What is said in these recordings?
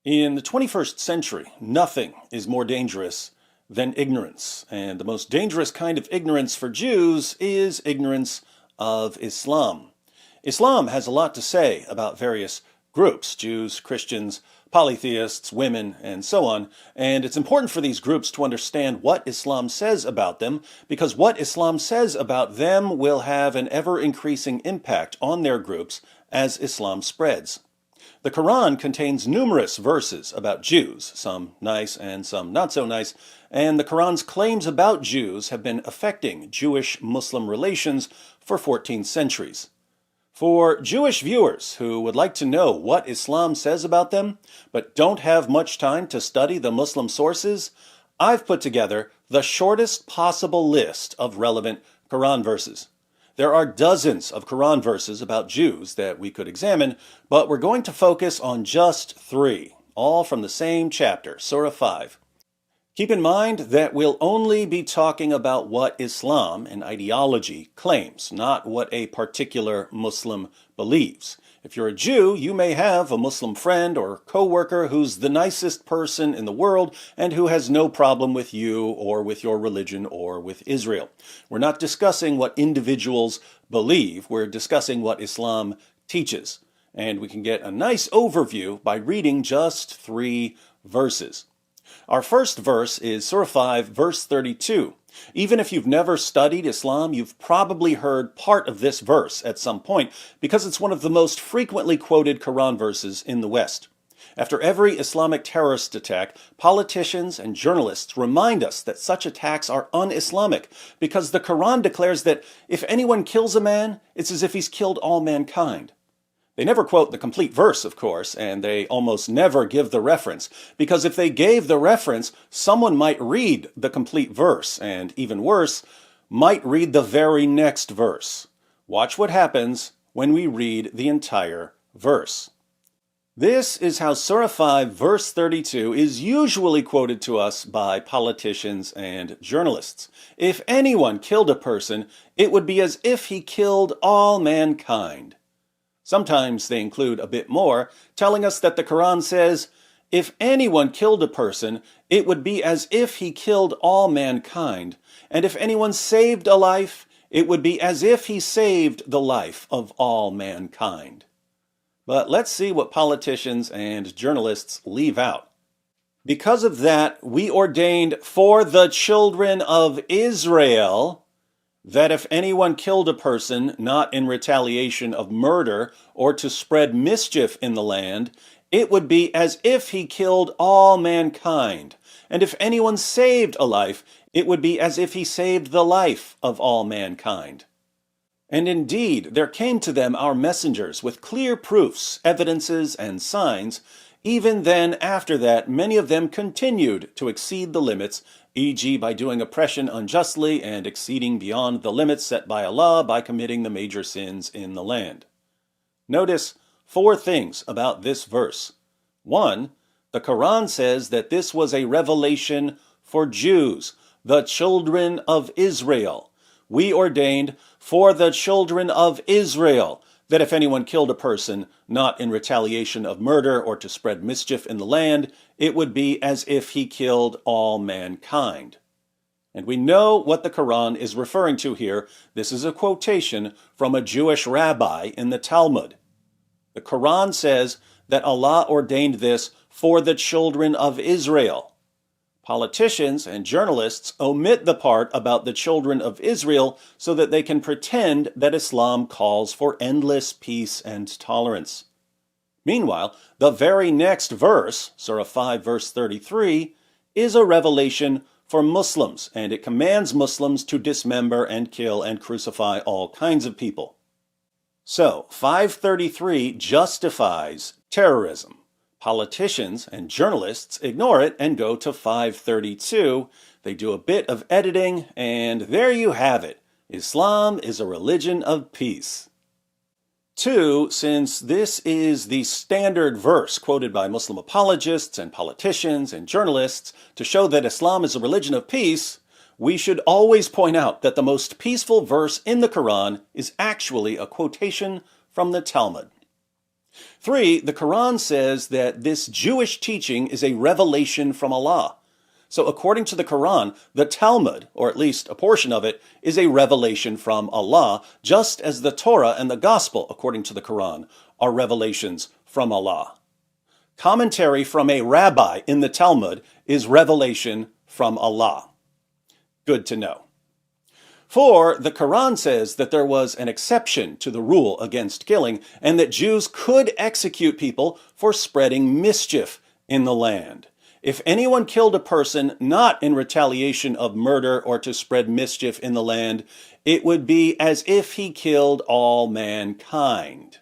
In the 21st century, nothing is more dangerous than ignorance. And the most dangerous kind of ignorance for Jews is ignorance of Islam. Islam has a lot to say about various groups, Jews, Christians, polytheists, women, and so on. And it's important for these groups to understand what Islam says about them, because what Islam says about them will have an ever-increasing impact on their groups as Islam spreads. The Quran contains numerous verses about Jews, some nice and some not so nice, and the Quran's claims about Jews have been affecting Jewish-Muslim relations for 14 centuries. For Jewish viewers who would like to know what Islam says about them, but don't have much time to study the Muslim sources, I've put together the shortest possible list of relevant Quran verses. There are dozens of Quran verses about Jews that we could examine, but we're going to focus on just 3, all from the same chapter, Surah 5. Keep in mind that we'll only be talking about what Islam, an ideology, claims, not what a particular Muslim believes. If you're a Jew, you may have a Muslim friend or coworker who's the nicest person in the world and who has no problem with you or with your religion or with Israel. We're not discussing what individuals believe. We're discussing what Islam teaches. And we can get a nice overview by reading just 3 verses. Our first verse is Surah 5, verse 32. Even if you've never studied Islam, you've probably heard part of this verse at some point because it's one of the most frequently quoted Quran verses in the West. After every Islamic terrorist attack, politicians and journalists remind us that such attacks are un-Islamic because the Quran declares that if anyone kills a man, it's as if he's killed all mankind. They never quote the complete verse, of course, and they almost never give the reference, because if they gave the reference, someone might read the complete verse, and even worse, might read the very next verse. Watch what happens when we read the entire verse. This is how Surah 5, verse 32 is usually quoted to us by politicians and journalists. If anyone killed a person, it would be as if he killed all mankind. Sometimes they include a bit more, telling us that the Quran says, if anyone killed a person, it would be as if he killed all mankind, and if anyone saved a life, it would be as if he saved the life of all mankind. But let's see what politicians and journalists leave out. Because of that, we ordained for the children of Israel that if anyone killed a person not in retaliation of murder or to spread mischief in the land, it would be as if he killed all mankind. And if anyone saved a life, it would be as if he saved the life of all mankind. And indeed, there came to them our messengers with clear proofs, evidences, and signs. Even then, after that, many of them continued to exceed the limits, e.g. by doing oppression unjustly and exceeding beyond the limits set by Allah by committing the major sins in the land. Notice 4 things about this verse. 1, the Quran says that this was a revelation for Jews, the children of Israel. We ordained for the children of Israel that if anyone killed a person not in retaliation of murder or to spread mischief in the land, it would be as if he killed all mankind. And we know what the Quran is referring to here. This is a quotation from a Jewish rabbi in the Talmud. The Quran says that Allah ordained this for the children of Israel. Politicians and journalists omit the part about the children of Israel so that they can pretend that Islam calls for endless peace and tolerance. Meanwhile, the very next verse, Surah 5, verse 33, is a revelation for Muslims, and it commands Muslims to dismember and kill and crucify all kinds of people. So, 533 justifies terrorism. Politicians and journalists ignore it and go to 532. They do a bit of editing, and there you have it. Islam is a religion of peace. 2, since this is the standard verse quoted by Muslim apologists and politicians and journalists to show that Islam is a religion of peace, we should always point out that the most peaceful verse in the Quran is actually a quotation from the Talmud. 3, the Quran says that this Jewish teaching is a revelation from Allah. So according to the Quran, the Talmud, or at least a portion of it, is a revelation from Allah, just as the Torah and the Gospel, according to the Quran, are revelations from Allah. Commentary from a rabbi in the Talmud is revelation from Allah. Good to know. 4, the Quran says that there was an exception to the rule against killing, and that Jews could execute people for spreading mischief in the land. If anyone killed a person not in retaliation of murder or to spread mischief in the land, it would be as if he killed all mankind.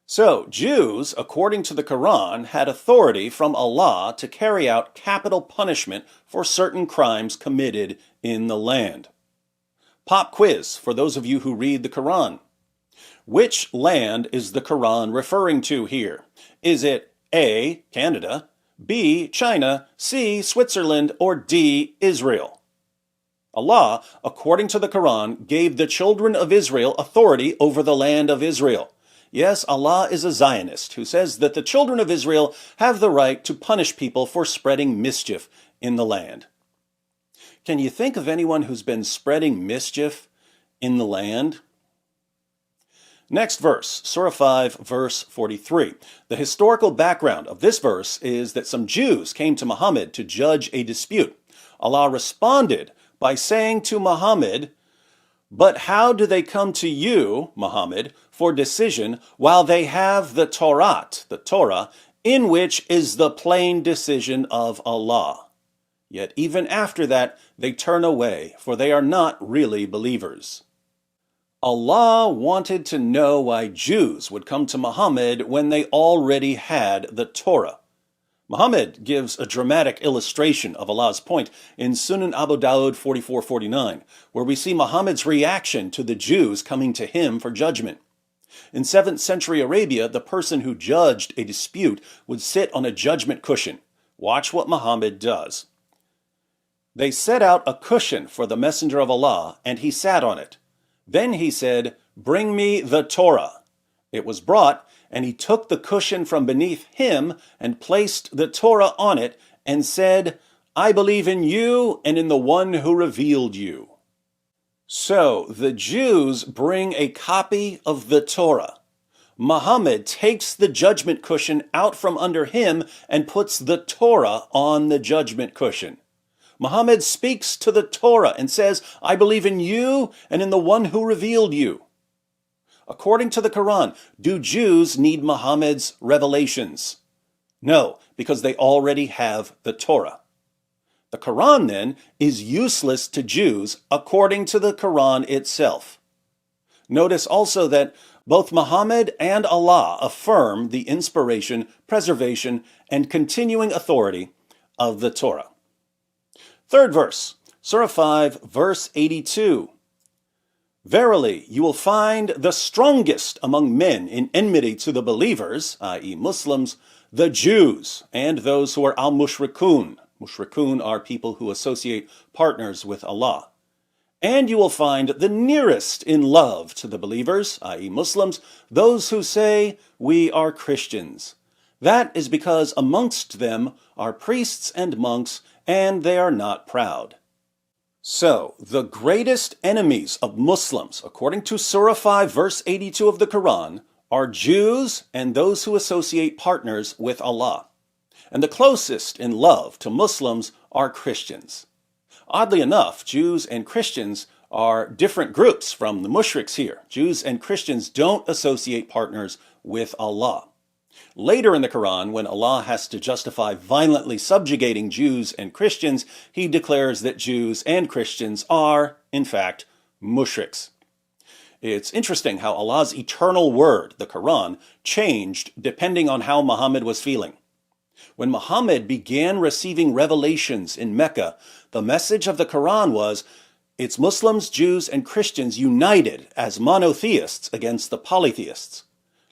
So, Jews, according to the Quran, had authority from Allah to carry out capital punishment for certain crimes committed in the land. Pop quiz for those of you who read the Quran. Which land is the Quran referring to here? Is it A, Canada, B, China, C, Switzerland, or D, Israel? Allah, according to the Quran, gave the children of Israel authority over the land of Israel. Yes, Allah is a Zionist who says that the children of Israel have the right to punish people for spreading mischief in the land. Can you think of anyone who's been spreading mischief in the land? Next verse, Surah 5, verse 43. The historical background of this verse is that some Jews came to Muhammad to judge a dispute. Allah responded by saying to Muhammad, "But how do they come to you, Muhammad, for decision while they have the Torah, in which is the plain decision of Allah? Yet even after that, they turn away, for they are not really believers." Allah wanted to know why Jews would come to Muhammad when they already had the Torah. Muhammad gives a dramatic illustration of Allah's point in Sunan Abu Dawud 4449, where we see Muhammad's reaction to the Jews coming to him for judgment. In 7th century Arabia, the person who judged a dispute would sit on a judgment cushion. Watch what Muhammad does. They set out a cushion for the Messenger of Allah, and he sat on it. Then he said, "Bring me the Torah." It was brought, and he took the cushion from beneath him and placed the Torah on it and said, "I believe in you and in the one who revealed you." So the Jews bring a copy of the Torah. Muhammad takes the judgment cushion out from under him and puts the Torah on the judgment cushion. Muhammad speaks to the Torah and says, "I believe in you and in the one who revealed you." According to the Quran, do Jews need Muhammad's revelations? No, because they already have the Torah. The Quran, then, is useless to Jews according to the Quran itself. Notice also that both Muhammad and Allah affirm the inspiration, preservation, and continuing authority of the Torah. Third verse, Surah 5, verse 82. "Verily, you will find the strongest among men in enmity to the believers, i.e. Muslims, the Jews, and those who are al-mushrikun. Mushrikun are people who associate partners with Allah. And you will find the nearest in love to the believers, i.e. Muslims, those who say, 'We are Christians.' That is because amongst them are priests and monks, and they are not proud." So, the greatest enemies of Muslims, according to Surah 5, verse 82 of the Quran, are Jews and those who associate partners with Allah. And the closest in love to Muslims are Christians. Oddly enough, Jews and Christians are different groups from the mushriks here. Jews and Christians don't associate partners with Allah. Later in the Quran, when Allah has to justify violently subjugating Jews and Christians, he declares that Jews and Christians are, in fact, mushriks. It's interesting how Allah's eternal word, the Quran, changed depending on how Muhammad was feeling. When Muhammad began receiving revelations in Mecca, the message of the Quran was, it's Muslims, Jews, and Christians united as monotheists against the polytheists.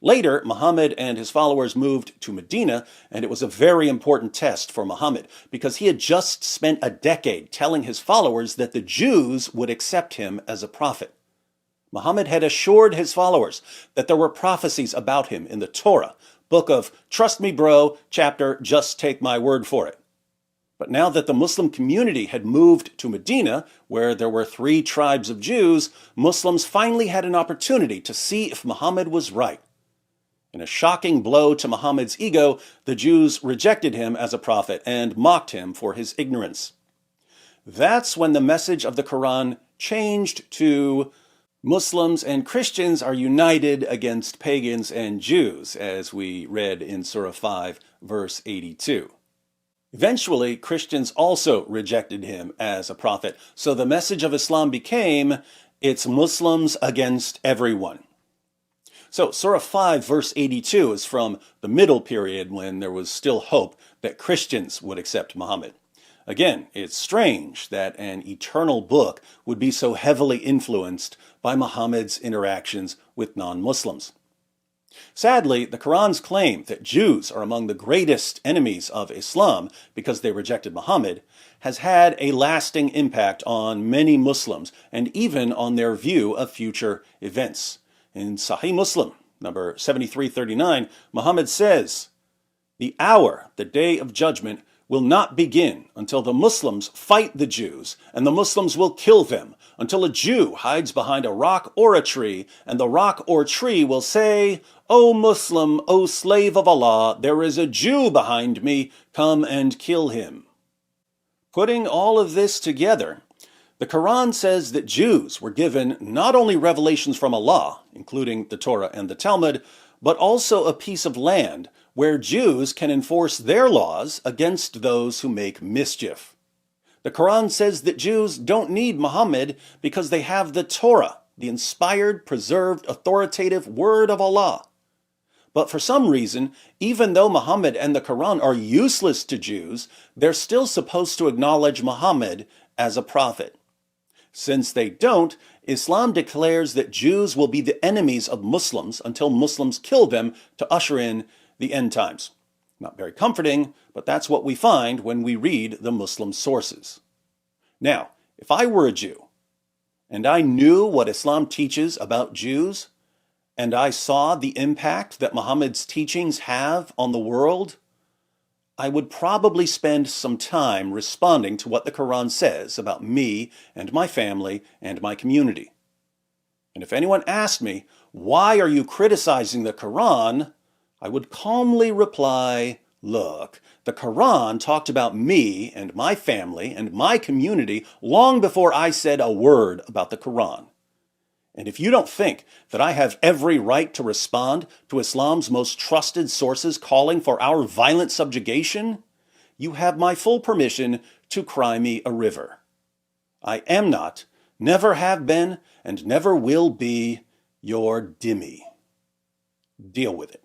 Later, Muhammad and his followers moved to Medina, and it was a very important test for Muhammad because he had just spent a decade telling his followers that the Jews would accept him as a prophet. Muhammad had assured his followers that there were prophecies about him in the Torah, book of Trust Me Bro, chapter Just Take My Word for It. But now that the Muslim community had moved to Medina, where there were 3 tribes of Jews, Muslims finally had an opportunity to see if Muhammad was right. In a shocking blow to Muhammad's ego, the Jews rejected him as a prophet and mocked him for his ignorance. That's when the message of the Quran changed to Muslims and Christians are united against pagans and Jews, as we read in Surah 5, verse 82. Eventually, Christians also rejected him as a prophet, so the message of Islam became, it's Muslims against everyone. So Surah 5, verse 82 is from the middle period when there was still hope that Christians would accept Muhammad. Again, it's strange that an eternal book would be so heavily influenced by Muhammad's interactions with non-Muslims. Sadly, the Quran's claim that Jews are among the greatest enemies of Islam because they rejected Muhammad has had a lasting impact on many Muslims and even on their view of future events. In Sahih Muslim, number 7339, Muhammad says, "The hour, the day of judgment, will not begin until the Muslims fight the Jews, and the Muslims will kill them, until a Jew hides behind a rock or a tree, and the rock or tree will say, 'O Muslim, O slave of Allah, there is a Jew behind me, come and kill him.'" Putting all of this together, the Quran says that Jews were given not only revelations from Allah, including the Torah and the Talmud, but also a piece of land where Jews can enforce their laws against those who make mischief. The Quran says that Jews don't need Muhammad because they have the Torah, the inspired, preserved, authoritative word of Allah. But for some reason, even though Muhammad and the Quran are useless to Jews, they're still supposed to acknowledge Muhammad as a prophet. Since they don't, Islam declares that Jews will be the enemies of Muslims until Muslims kill them to usher in the end times. Not very comforting, but that's what we find when we read the Muslim sources. Now, if I were a Jew, and I knew what Islam teaches about Jews, and I saw the impact that Muhammad's teachings have on the world, I would probably spend some time responding to what the Quran says about me and my family and my community. And if anyone asked me, "Why are you criticizing the Quran?" I would calmly reply, "Look, the Quran talked about me and my family and my community long before I said a word about the Quran. And if you don't think that I have every right to respond to Islam's most trusted sources calling for our violent subjugation, you have my full permission to cry me a river. I am not, never have been, and never will be your dhimmi. Deal with it."